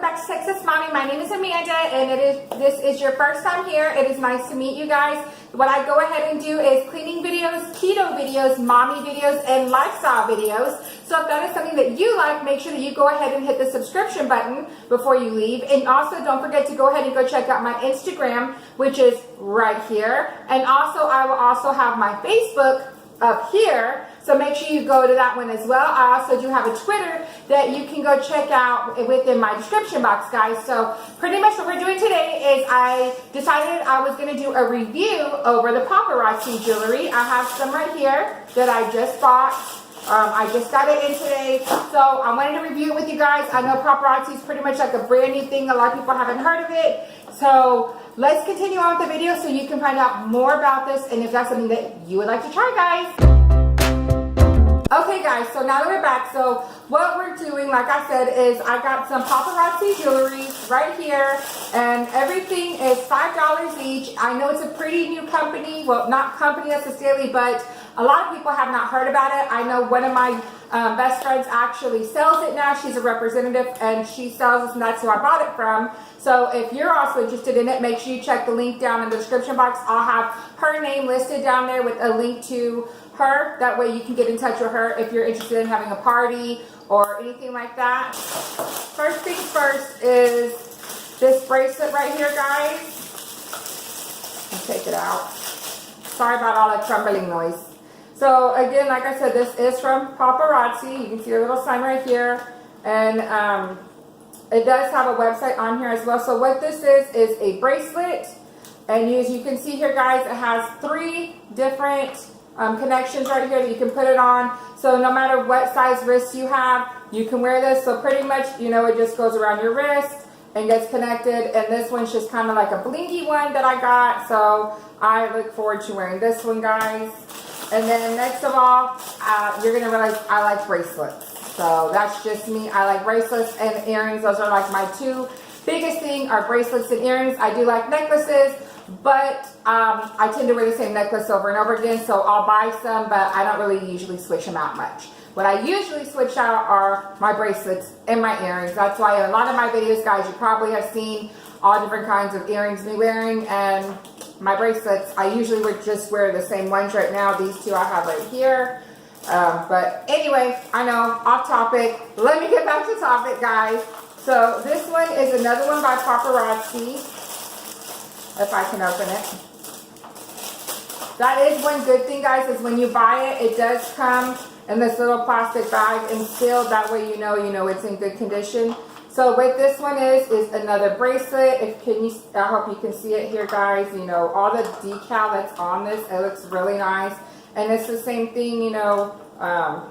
welcome back to Texas Mommy. My name is Amanda, and this is your first time here. It is nice to meet you guys. What I go ahead and do is cleaning videos, keto videos, mommy videos, and lifestyle videos. So if that is something that you like, make sure that you go ahead and hit the subscription button before you leave. And also don't forget to go ahead and go check out my Instagram, which is right here. And also I will also have my Facebook up here, so make sure you go to that one as well. I also do have a Twitter that you can go check out within my description box, guys. So pretty much what we're doing today is I decided I was going to do a review over the Paparazzi jewelry. I have some right here that I just bought. I just got it in today, so I wanted to review it with you guys. I know Paparazzi is pretty much like a brand new thing. A lot of people haven't heard of it, so let's continue on with the video so you can find out more about this and if that's something that you would like to try, guys. Okay, guys, so now that we're back, so what we're doing, like I said, is I got some Paparazzi jewelry right here, and everything is $5 each. I know it's a pretty new company. Well, not company necessarily, but a lot of people have not heard about it. I know one of my best friends actually sells it now. She's a representative, and she sells it, and that's who I bought it from. So if you're also interested in it, make sure you check the link down in the description box. I'll have her name listed down there with a link to her. That way you can get in touch with her if you're interested in having a party or anything like that. First things first is this bracelet right here, guys. I'll take it out. Sorry about all that crumbling noise. So again, like I said, this is from Paparazzi. You can see a little sign right here, and it does have a website on here as well. So what this is a bracelet, and as you can see here, guys, it has 3 different connections right here that you can put it on. So no matter what size wrist you have, you can wear this. So pretty much, you know, it just goes around your wrist and gets connected. And this one's just kind of like a blingy one that I got. So I look forward to wearing this one, guys. And then next of all, you're going to realize I like bracelets. So that's just me. I like bracelets and earrings. Those are like my 2 biggest thing are bracelets and earrings. I do like necklaces, but I tend to wear the same necklace over and over again. So I'll buy some, but I don't really usually switch them out much. What I usually switch out are my bracelets and my earrings. That's why in a lot of my videos, guys, you probably have seen all different kinds of earrings me wearing, and my bracelets, I usually would just wear the same ones right now. These 2 I have right here. But anyway, I know, off topic. Let me get back to topic, guys. So this one is another one by Paparazzi. If I can open it. That is one good thing, guys, is when you buy it, it does come in this little plastic bag and sealed. That way you know it's in good condition. So what this one is another bracelet. I hope you can see it here, guys. You know, all the decal that's on this, it looks really nice. And it's the same thing, you know, I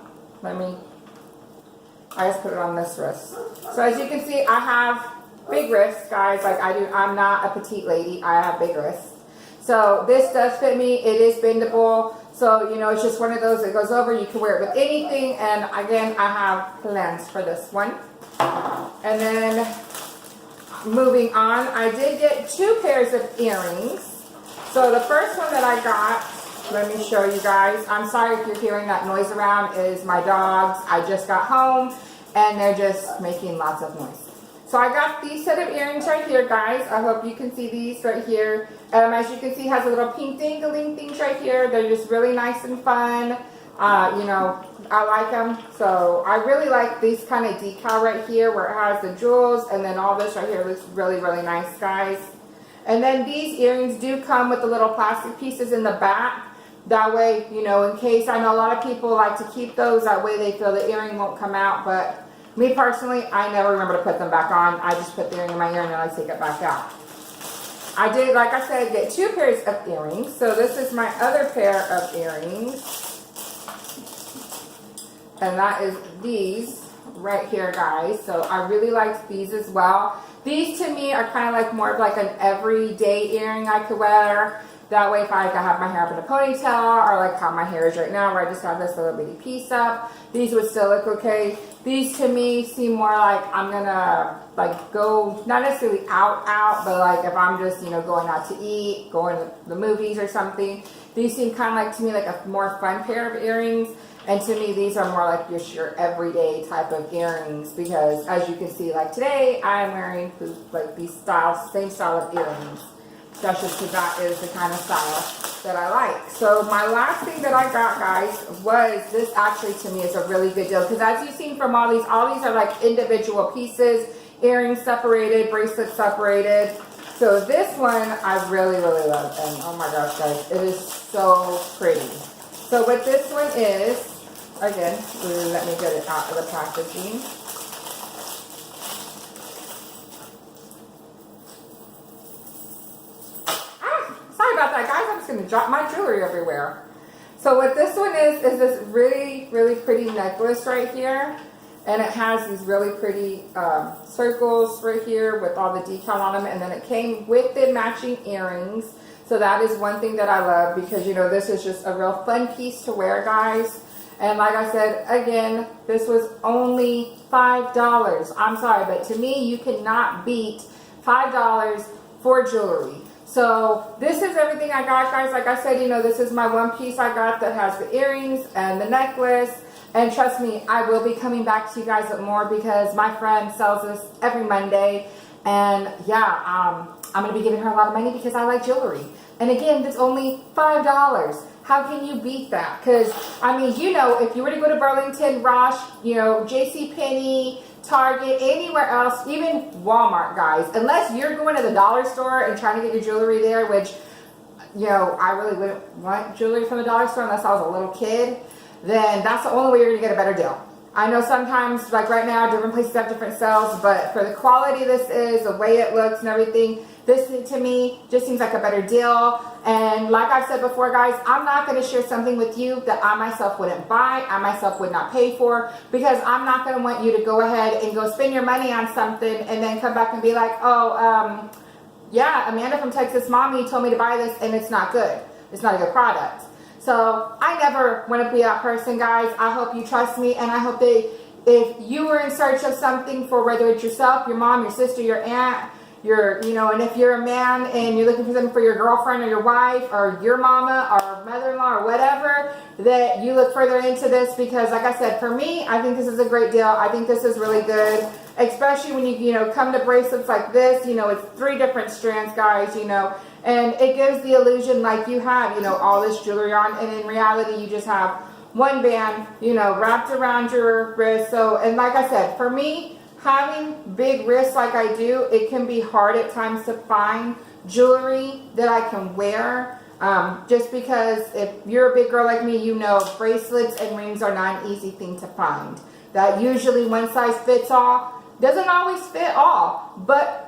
just put it on this wrist. So as you can see, I have big wrists, guys, like I do. I'm not a petite lady. I have big wrists. So this does fit me. It is bendable. So, you know, it's just one of those that goes over. You can wear it with anything. And again, I have lens for this one. And then moving on, I did get 2 pairs of earrings. So the first one that I got, let me show you guys. I'm sorry if you're hearing that noise around. It is my dogs. I just got home and they're just making lots of noise. So I got these set of earrings right here, guys. I hope you can see these right here. As you can see, it has a little pink dangling things right here. They're just really nice and fun. You know, I like them. So I really like these kind of decal right here where it has the jewels, and then all this right here looks really, really nice, guys. And then these earrings do come with the little plastic pieces in the back. That way, you know, in case, I know a lot of people like to keep those. That way they feel the earring won't come out. But me personally, I never remember to put them back on. I just put the earring in my ear and then I take it back out. I did, like I said, get 2 pairs of earrings. So this is my other pair of earrings. And that is these right here, guys. So I really liked these as well. These to me are kind of like more of like an everyday earring I could wear. That way if I have my hair up in a ponytail, or like how my hair is right now where I just have this little bitty piece up, these would still look okay. These to me seem more like I'm gonna like go, not necessarily out, but like if I'm just, you know, going out to eat, going to the movies or something. These seem kind of like to me like a more fun pair of earrings. And to me, these are more like your everyday type of earrings, because as you can see, like today, I'm wearing like these same style of earrings. That's just because that is the kind of style that I like. So my last thing that I got, guys, was this. Actually, to me, is a really good deal, because as you've seen from all these are like individual pieces, earrings separated, bracelets separated. So this one I really, really love, and oh my gosh, guys, it is so pretty. So what this one is, again, let me get it out of the packaging. Sorry about that, guys. I'm just going to drop my jewelry everywhere. So what this one is this really, really pretty necklace right here. And it has these really pretty circles right here with all the decal on them. And then it came with the matching earrings. So that is one thing that I love, because, you know, this is just a real fun piece to wear, guys. And like I said, again, this was only $5. I'm sorry, but to me, you cannot beat $5 for jewelry. So this is everything I got, guys. Like I said, you know, this is my one piece I got that has the earrings and the necklace. And trust me, I will be coming back to you guys with more, because my friend sells this every Monday. And yeah, I'm going to be giving her a lot of money because I like jewelry. And again, it's only $5. How can you beat that? Because, I mean, you know, if you were to go to Burlington, Ross, you know, JCPenney, Target, anywhere else, even Walmart, guys, unless you're going to the dollar store and trying to get your jewelry there, which, you know, I really wouldn't want jewelry from the dollar store unless I was a little kid, then that's the only way you're going to get a better deal. I know sometimes, like right now, different places have different sales, but for the quality this is, the way it looks and everything, this to me just seems like a better deal. And like I've said before, guys, I'm not going to share something with you that I myself wouldn't buy, I myself would not pay for, because I'm not going to want you to go ahead and go spend your money on something and then come back and be like, oh, yeah, Amanda from Texas Mommy told me to buy this and it's not good. It's not a good product. So I never want to be that person, guys. I hope you trust me, and I hope that if you were in search of something for, whether it's yourself, your mom, your sister, your aunt, you know, and if you're a man and you're looking for something for your girlfriend or your wife or your mama or mother-in-law or whatever, that you look further into this, because like I said, for me, I think this is a great deal. I think this is really good, especially when you know, come to bracelets like this. You know, it's 3 different strands, guys, you know, and it gives the illusion like you have, you know, all this jewelry on, and in reality, you just have one band, you know, wrapped around your wrist. So, and like I said, for me, having big wrists like I do, it can be hard at times to find jewelry that I can wear. Just because if you're a big girl like me, you know bracelets and rings are not an easy thing to find. That usually one size fits all. Doesn't always fit all, but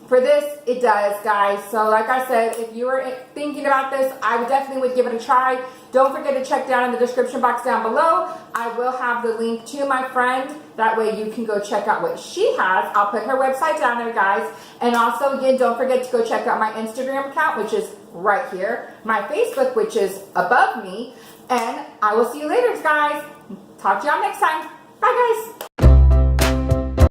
for this, it does, guys. So like I said, if you were thinking about this, I definitely would give it a try. Don't forget to check down in the description box down below. I will have the link to my friend. That way you can go check out what she has. I'll put her website down there, guys. And also, again, don't forget to go check out my Instagram account, which is right here. My Facebook, which is above me. And I will see you later, guys. Talk to y'all next time. Bye, guys.